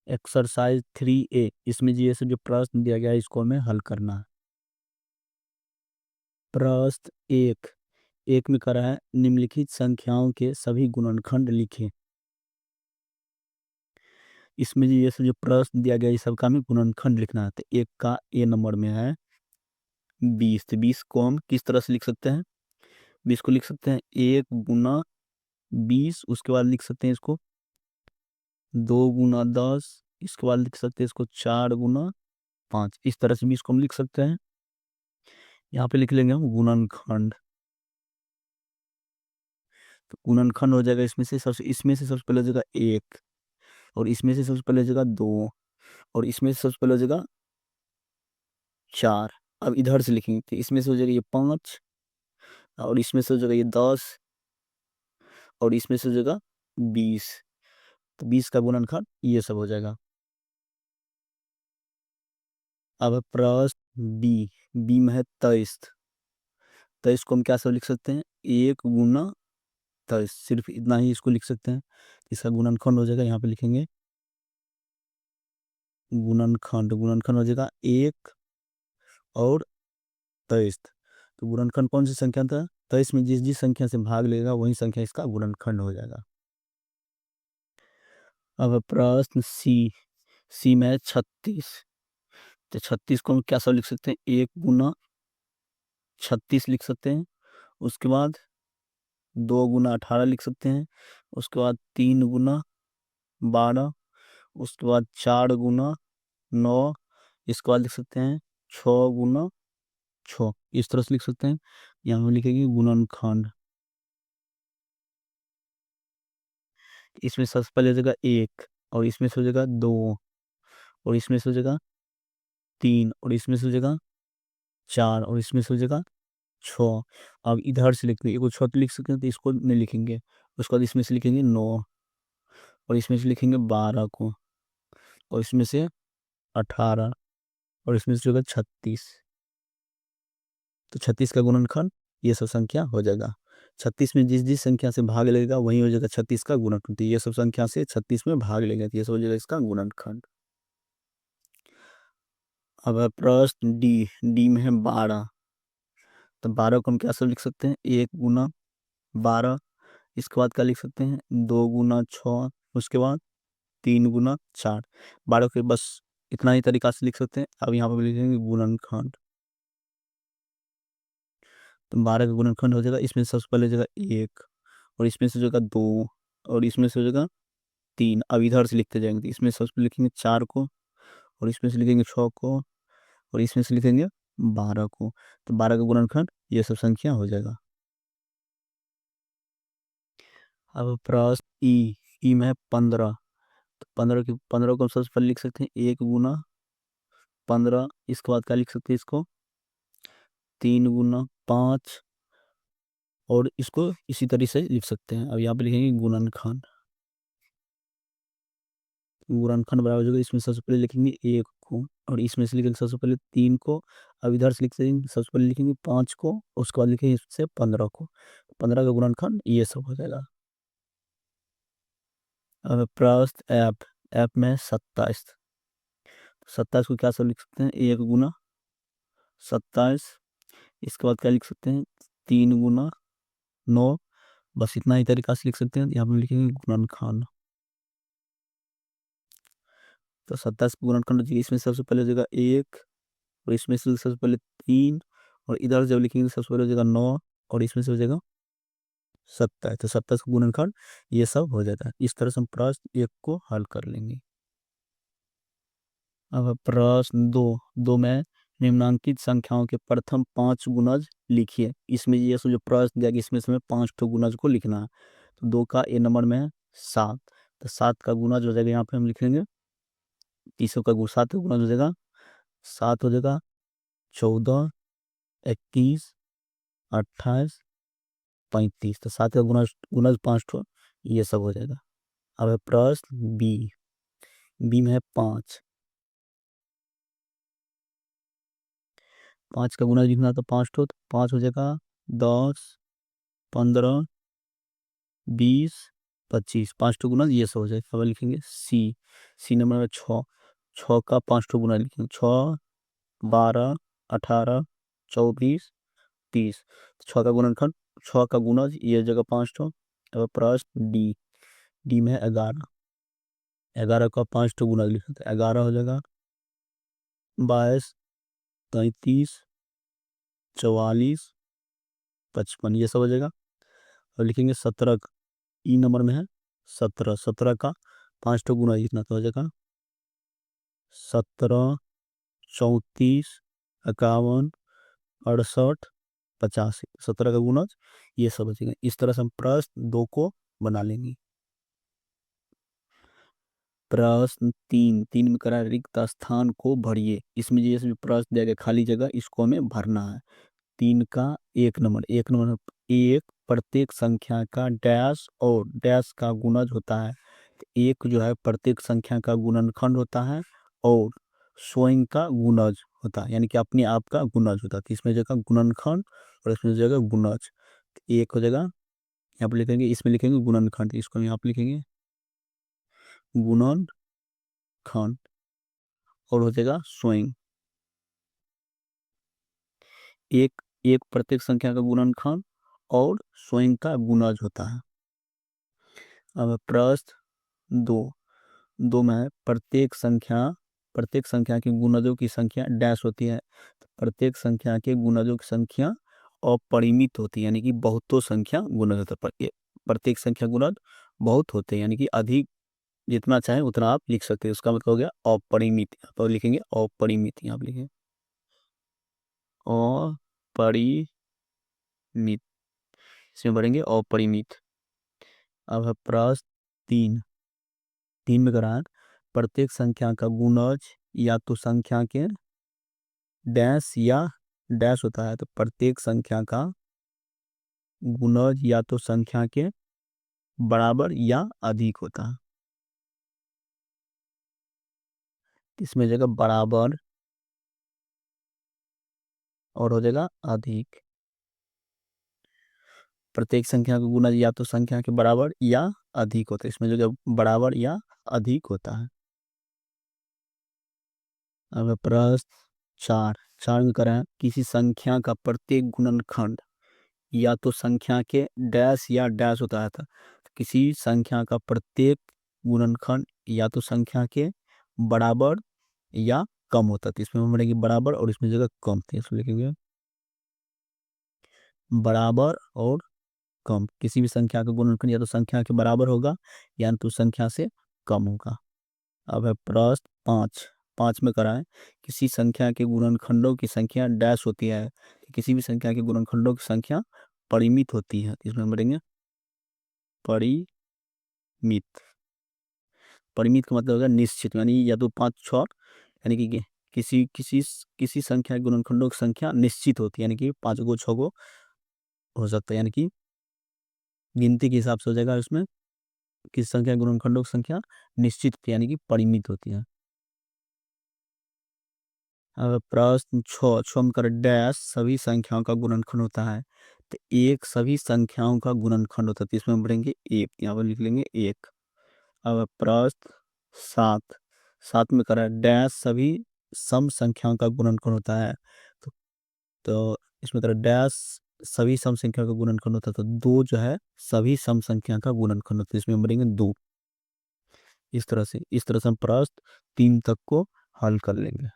Exercise 3A, इसमें जी ऐसे जो प्रश्न दिया गया है इसको हमें हल करना है। प्रश्न एक, एक में करा है निम्नलिखित संख्याओं के सभी गुणनखंड लिखें। इसमें जी ऐसे जो प्रश्न दिया गया है इस सबका हमें गुणनखंड लिखना है। तो एक का ए नंबर में है 20। तो 20 को हम किस तरह से लिख सकते हैं? 20 को लिख सकते हैं 1 गुना 20, उसके बाद लिख सकते हैं इसको 2 गुना 10, इसके बाद लिख सकते हैं इसको 4 गुना 5। इस तरह से 20 को हम लिख सकते हैं। यहाँ पे लिख लेंगे हम गुणनखंड। तो गुणनखंड हो जाएगा इसमें से सबसे पहले हो जाएगा 1, और इसमें से सबसे पहले हो जाएगा 2, और इसमें से सबसे पहले हो जाएगा 4। अब इधर से लिखेंगे तो इसमें से हो जाएगा ये 5, और इसमें से हो जाएगा ये 10, और इसमें से हो जाएगा 20। तो 20 का गुणनखंड ये सब हो जाएगा। अब प्रश्न बी, बी में है 23। 23 को हम क्या सब लिख सकते हैं? 1 गुना 23, सिर्फ इतना ही इसको लिख सकते हैं। इसका गुणनखंड हो जाएगा, यहाँ पे लिखेंगे गुणनखंड। गुणनखंड हो जाएगा 1 और 23। तो गुणनखंड कौन सी संख्या था? 23 में जिस जिस संख्या से भाग लेगा वही संख्या इसका गुणनखंड हो जाएगा। अब प्रश्न सी, सी में है 36। तो 36 को हम क्या सब लिख सकते हैं? 1 गुना 36 लिख सकते हैं। उसके बाद 2 गुना 18 लिख सकते हैं। उसके बाद 3 गुना 12, उसके बाद 4 गुना 9, इसके बाद लिख सकते हैं 6 गुना 6। इस तरह से लिख सकते हैं। यहाँ में लिखेंगे गुणनखंड। इसमें सबसे पहले हो जाएगा 1, और इसमें से हो जाएगा 2, और इसमें से हो जाएगा 3, और इसमें से हो जाएगा 4, और इसमें से हो जाएगा 6। अब इधर से लिखते हैं, 6 तो लिख सकते हैं तो इसको नहीं लिखेंगे। उसके बाद इसमें से लिखेंगे 9, और इसमें से लिखेंगे 12 को, और इसमें से 18, और इसमें से होगा 36। तो 36 का गुणनखंड ये सब संख्या हो जाएगा। 36 में जिस जिस संख्या से भाग लगेगा वही हो जाएगा 36 का गुणनखंड। तो ये सब संख्या से 36 में भाग लेगा तो ये सब हो जाएगा इसका गुणनखंड। अब है प्रश्न डी, डी में है 12। तो 12 को हम क्या सब लिख सकते हैं? 1 गुना 12, इसके बाद क्या लिख सकते हैं? 2 गुना 6, उसके बाद 3 गुना 4। 12 के बस इतना ही तरीका से लिख सकते हैं। अब यहाँ पर लिखेंगे गुणनखंड। तो 12 का गुणनखंड हो जाएगा, इसमें सबसे पहले हो जाएगा 1, और इसमें से हो जाएगा 2, और इसमें से हो जाएगा 3। अब इधर से लिखते जाएंगे, इसमें सबसे पहले लिखेंगे 4 को, और इसमें से लिखेंगे 6 को, और इसमें से लिखेंगे 12 को। तो 12 का गुणनखंड ये सब संख्या हो जाएगा। अब प्रश्न ई, ई में है 15। तो 15 को हम सबसे पहले लिख सकते हैं 1 गुना 15, इसके बाद क्या लिख सकते हैं? इसको 3 गुना 5, और इसको इसी तरीके से लिख सकते हैं। अब यहाँ पे लिखेंगे गुणनखंड। गुणनखंड बराबर हो जाएगा, इसमें सबसे पहले लिखेंगे 1 को, और इसमें से लिखेंगे सबसे पहले 3 को। अब इधर से लिखते हैं सबसे पहले लिखेंगे 5 को, उसके बाद लिखेंगे इससे 15 को। 15 का गुणनखंड ये सब हो जाएगा। अब प्रश्न ऐप, ऐप में 27। 27 को क्या सब लिख सकते हैं? 1 गुना 27, इसके बाद क्या लिख सकते हैं? 3 गुना 9। बस इतना ही तरीका से लिख सकते हैं। यहाँ पे लिखेंगे गुणनखंड। तो 27 का गुणनखंड हो जाएगा, इसमें सबसे पहले हो जाएगा 1, और इसमें से सबसे पहले 3, और इधर जब लिखेंगे सबसे पहले हो जाएगा 9, और इसमें से हो जाएगा 27। तो 27 का गुणनखंड ये सब हो जाता है। इस तरह से हम प्रश्न 1 को हल कर लेंगे। अब प्रश्न 2, दो में निम्नांकित संख्याओं के प्रथम 5 गुणज लिखिए। इसमें ये सब जो प्रश्न दिया गया इसमें से हमें 5 ठो गुणज को लिखना है। तो 2 का ए नंबर में है 7। तो 7 का गुणज हो जाएगा, यहाँ पे हम लिखेंगे 7 का गुणज हो जाएगा, 7 हो जाएगा 14, 21, 28, 35। तो 7 का गुणज गुणज 5 ठो ये सब हो जाएगा। अब है प्रश्न बी, बी में है 5। 5 का गुणज लिखना तो 5 ठो, तो 5 हो जाएगा 10, 15, 20, 25, 5 गुना ये सब हो जाएगा। अब लिखेंगे सी नंबर में 6, 6 का 5 गुना लिखेंगे, 6, 12, 18, 24, 30। 6 का गुणनखंड, 6 का गुना ये जगह 5। अब प्रश्न डी में 11, 11 का 5 गुना लिखते हैं, 11 हो जाएगा 22, 33, 44, 55 ये सब हो जाएगा। अब लिखेंगे 17, ई नंबर में है 17, 17 का 5 गुना लिखना तो हो जाएगा 17, 34, 51, 68, 85, 17 का गुना ये सब बचेगा। इस तरह से हम प्रश्न 2 को बना लेंगे। प्रश्न 3 में करा रिक्त स्थान को भरिए। इसमें जैसे प्रश्न दिया गया खाली जगह, इसको हमें भरना है। 3 का 1 नंबर, 1 नंबर एक प्रत्येक संख्या का डैश और डैश का गुणज होता है। एक जो है प्रत्येक संख्या का गुणनखंड होता है और स्वयं का गुणज होता है, यानी कि अपने आप का गुणज होता है। तो इसमें जगह गुणनखंड और इसमें जगह गुणज, एक हो जाएगा यहाँ पर लिखेंगे, इसमें लिखेंगे गुणनखंड, इसको यहाँ पर लिखेंगे गुणनखंड और हो जाएगा स्वयं। एक एक प्रत्येक संख्या का गुणनखंड और स्वयं का गुणज होता है। अब प्रश्न 2 में है प्रत्येक संख्या के गुणजों की संख्या डैश होती है। तो प्रत्येक संख्या के गुणजों की संख्या अपरिमित होती है, यानी कि बहुतों संख्या गुणज होता है। प्रत्येक संख्या गुणज बहुत होते हैं, यानी कि अधिक जितना चाहे उतना आप लिख सकते हैं। उसका मतलब हो गया अपरिमित। यहाँ पर लिखेंगे अपरिमित, यहाँ पर लिखेंगे अपरिमित, इसमें बढ़ेंगे अपरिमित। अब है प्रश्न 3 में करा प्रत्येक संख्या का गुणज या तो संख्या के डैश या डैश होता है। तो प्रत्येक संख्या का गुणज या तो संख्या के बराबर या अधिक होता है। इसमें जगह बराबर और हो जाएगा अधिक। प्रत्येक संख्या का गुणज या तो संख्या के बराबर या अधिक होता है, इसमें जगह बराबर या अधिक होता है। अब प्रश्न 4 में करें किसी संख्या का प्रत्येक गुणनखंड या तो संख्या के डैश या डैश होता है। तो किसी संख्या का प्रत्येक गुणनखंड या तो संख्या के बराबर या कम होता है। तो इसमें बढ़ेगी बराबर और इसमें जगह कम थी, इसको लिखेंगे बराबर और कम। किसी भी संख्या का गुणनखंड या तो संख्या के बराबर होगा या तो संख्या से कम होगा। अब है प्रश्न 5 में कराएं किसी संख्या के गुणनखंडों की संख्या डैश होती है। किसी भी संख्या के गुणनखंडों की संख्या परिमित होती है। इसमें बढ़ेंगे परिमित। परिमित का मतलब होगा निश्चित, यानी या तो 5, 6, यानी कि किसी किसी किसी संख्या के गुणनखंडों की संख्या निश्चित होती है, यानी कि 5 गो 6 गो हो सकता है, यानी कि गिनती के हिसाब से हो जाएगा। उसमें किसी संख्या के गुणनखंडों की संख्या निश्चित होती है, यानी कि परिमित होती है। अब प्रश्न 6 में कर डैश सभी संख्याओं का गुणनखंड होता है। तो एक सभी संख्याओं का गुणनखंड होता है, तो इसमें बढ़ेंगे एक, यहाँ पर लिख लेंगे एक। अब प्रश्न 7 में करा डैश सभी सम संख्याओं का गुणनखंड होता है। तो, तो इसमें करा डैश सभी सम संख्या का गुणनखंड होता है। तो 2 जो है सभी सम संख्या का गुणनखंड होता है, इसमें बढ़ेंगे 2। इस तरह से हम प्रश्न 3 तक को हल कर लेंगे।